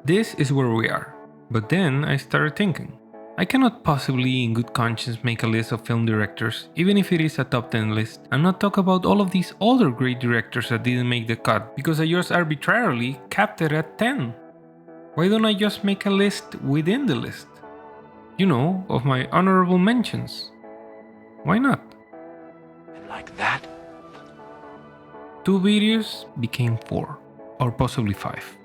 This is where we are. But then I started thinking, I cannot possibly in good conscience make a list of film directors, even if it is a top 10 list, and not talk about all of these other great directors that didn't make the cut because I just arbitrarily capped it at 10. Why don't I just make a list within the list? You know, of my honorable mentions. Why not? And like that? 2 videos became 4, or possibly 5.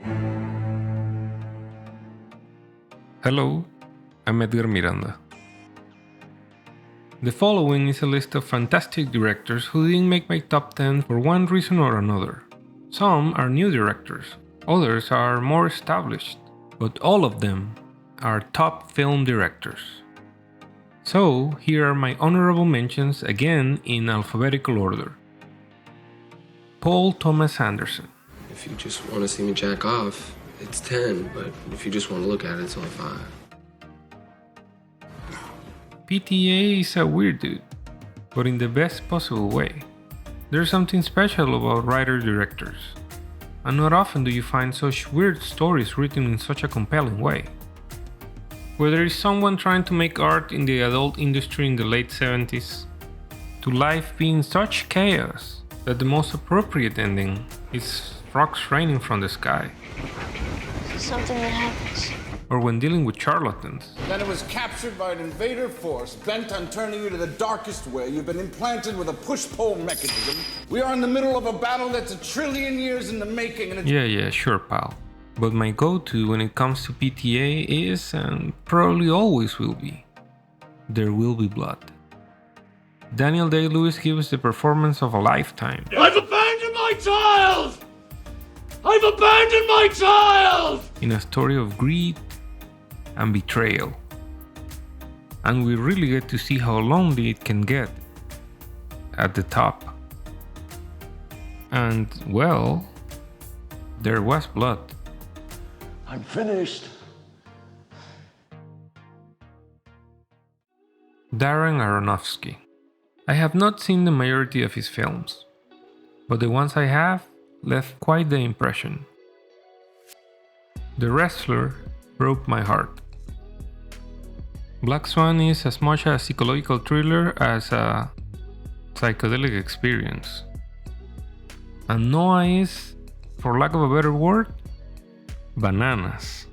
Hello, I'm Edgar Miranda. The following is a list of fantastic directors who didn't make my top 10 for one reason or another. Some are new directors, others are more established, but all of them are top film directors. So here are my honorable mentions again in alphabetical order. Paul Thomas Anderson. If you just want to see me jack off, it's 10, but if you just want to look at it, it's only 5. PTA is a weird dude, but in the best possible way. There's something special about writer-directors, and not often do you find such weird stories written in such a compelling way. Where there is someone trying to make art in the adult industry in the late 70s, to life being such chaos that the most appropriate ending is rocks raining from the sky. Something that happens. Or when dealing with charlatans. Then it was captured by an invader force bent on turning you to the darkest way. You've been implanted with a push-pull mechanism. We are in the middle of a battle that's 1 trillion years in the making, and it's... Yeah, sure, pal. But my go-to when it comes to PTA is, and probably always will be, There Will Be Blood. Daniel Day-Lewis gives the performance of a lifetime. I've abandoned my child! I've abandoned my child! In a story of greed and betrayal. And we really get to see how lonely it can get at the top. And, well, there was blood. I'm finished. Darren Aronofsky. I have not seen the majority of his films, but the ones I have left quite the impression. The Wrestler broke my heart. Black Swan is as much a psychological thriller as a psychedelic experience. And Noah is, for lack of a better word, bananas.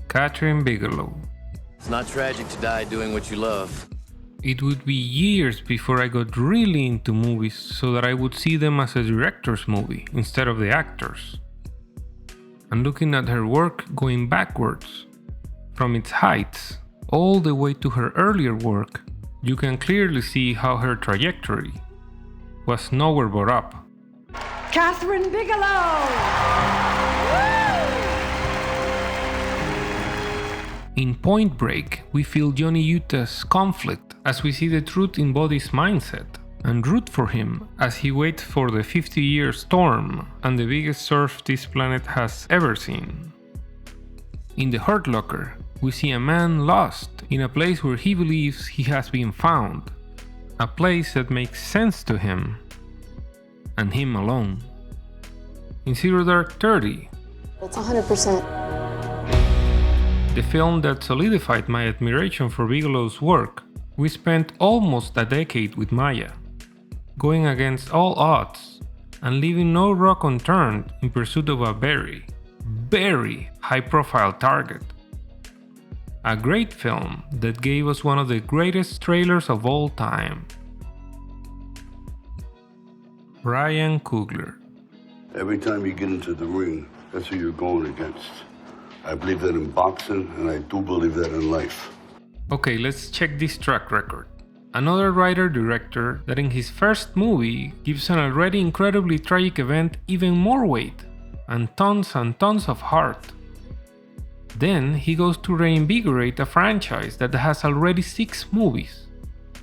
Catherine Bigelow. It's not tragic to die doing what you love. It would be years before I got really into movies so that I would see them as a director's movie instead of the actors. And looking at her work going backwards, from its heights all the way to her earlier work, you can clearly see how her trajectory was nowhere but up. Catherine Bigelow! In Point Break, we feel Johnny Utah's conflict as we see the truth in Buddy's mindset, and root for him as he waits for the 50-year storm and the biggest surf this planet has ever seen. In The Hurt Locker, we see a man lost in a place where he believes he has been found, a place that makes sense to him, and him alone. In Zero Dark 30, It's 100%. the film that solidified my admiration for Bigelow's work, we spent almost a decade with Maya, going against all odds and leaving no rock unturned in pursuit of a very high-profile target. A great film that gave us one of the greatest trailers of all time. Ryan Coogler. Every time you get into the ring, that's who you're going against. I believe that in boxing, and I do believe that in life. Okay, let's check this track record. Another writer-director that in his first movie gives an already incredibly tragic event even more weight, and tons of heart. Then he goes to reinvigorate a franchise that has already 6 movies,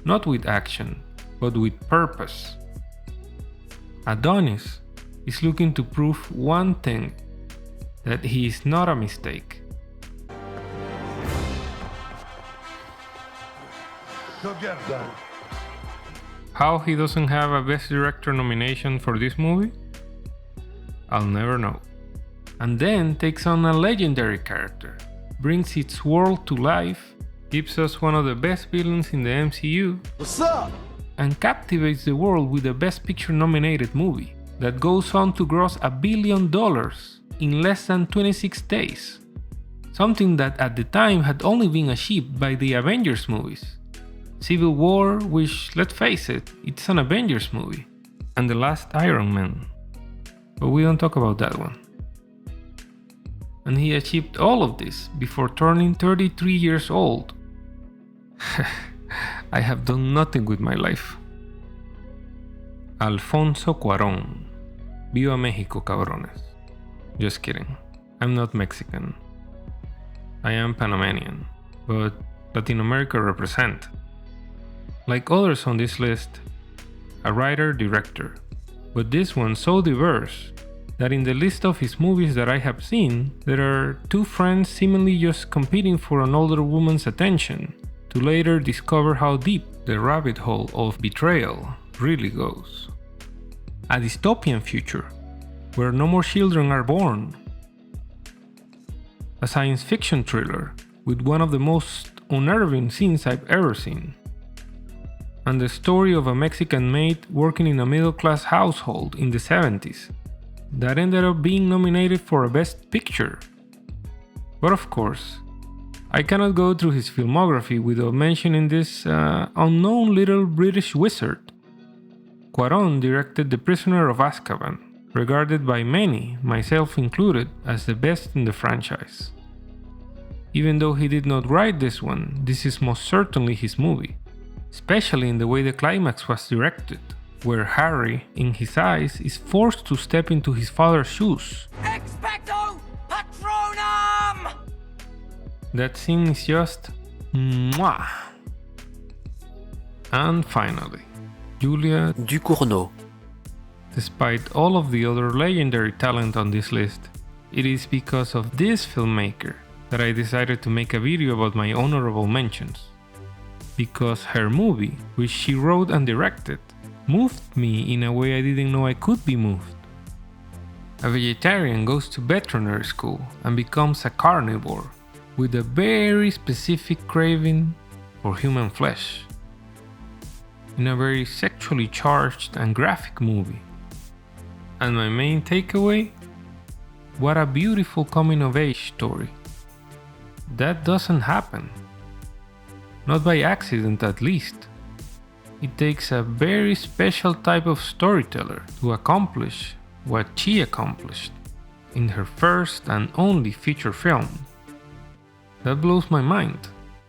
not with action, but with purpose. Adonis is looking to prove one thing, that he is not a mistake. Go get him. How he doesn't have a Best Director nomination for this movie? I'll never know. and then takes on a legendary character, brings its world to life, gives us one of the best villains in the MCU, What's up? and captivates the world with a Best Picture nominated movie that goes on to gross $1 billion in less than 26 days. Something that at the time had only been achieved by the Avengers movies. Civil War, which, let's face it, it's an Avengers movie, and The Last Iron Man. But we don't talk about that one. And he achieved all of this before turning 33 years old. I have done nothing with my life. Alfonso Cuarón. Viva México, cabrones. Just kidding. I'm not Mexican. I am Panamanian, but Latin America represent. Like others on this list, a writer-director, but this one so diverse that in the list of his movies that I have seen, there are two friends seemingly just competing for an older woman's attention, to later discover how deep the rabbit hole of betrayal really goes. A dystopian future, where no more children are born. A science fiction thriller with one of the most unnerving scenes I've ever seen. And the story of a Mexican maid working in a middle-class household in the 70s that ended up being nominated for a Best Picture. But of course, I cannot go through his filmography without mentioning this unknown little British wizard. Cuarón directed The Prisoner of Azkaban, regarded by many, myself included, as the best in the franchise. Even though he did not write this one, this is most certainly his movie, especially in the way the climax was directed, where Harry, in his eyes, is forced to step into his father's shoes. Expecto Patronum! That scene is just mwah. And finally, Julia Ducournau. Despite all of the other legendary talent on this list, it is because of this filmmaker that I decided to make a video about my honorable mentions. Because her movie, which she wrote and directed, moved me in a way I didn't know I could be moved. A vegetarian goes to veterinary school and becomes a carnivore with a very specific craving for human flesh. In a very sexually charged and graphic movie. And my main takeaway? What a beautiful coming-of-age story. That doesn't happen. Not by accident, at least. It takes a very special type of storyteller to accomplish what she accomplished in her first and only feature film. That blows my mind,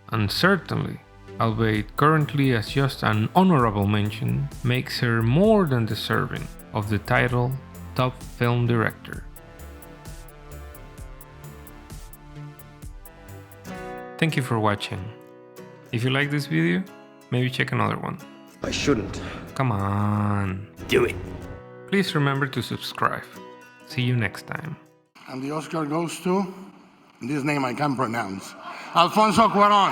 and certainly, albeit currently as just an honorable mention, makes her more than deserving of the title Top Film Director. Thank you for watching. If you like this video, maybe check another one. I shouldn't. Come on. Do it. Please remember to subscribe. See you next time. And the Oscar goes to, this name I can't pronounce, Alfonso Cuarón.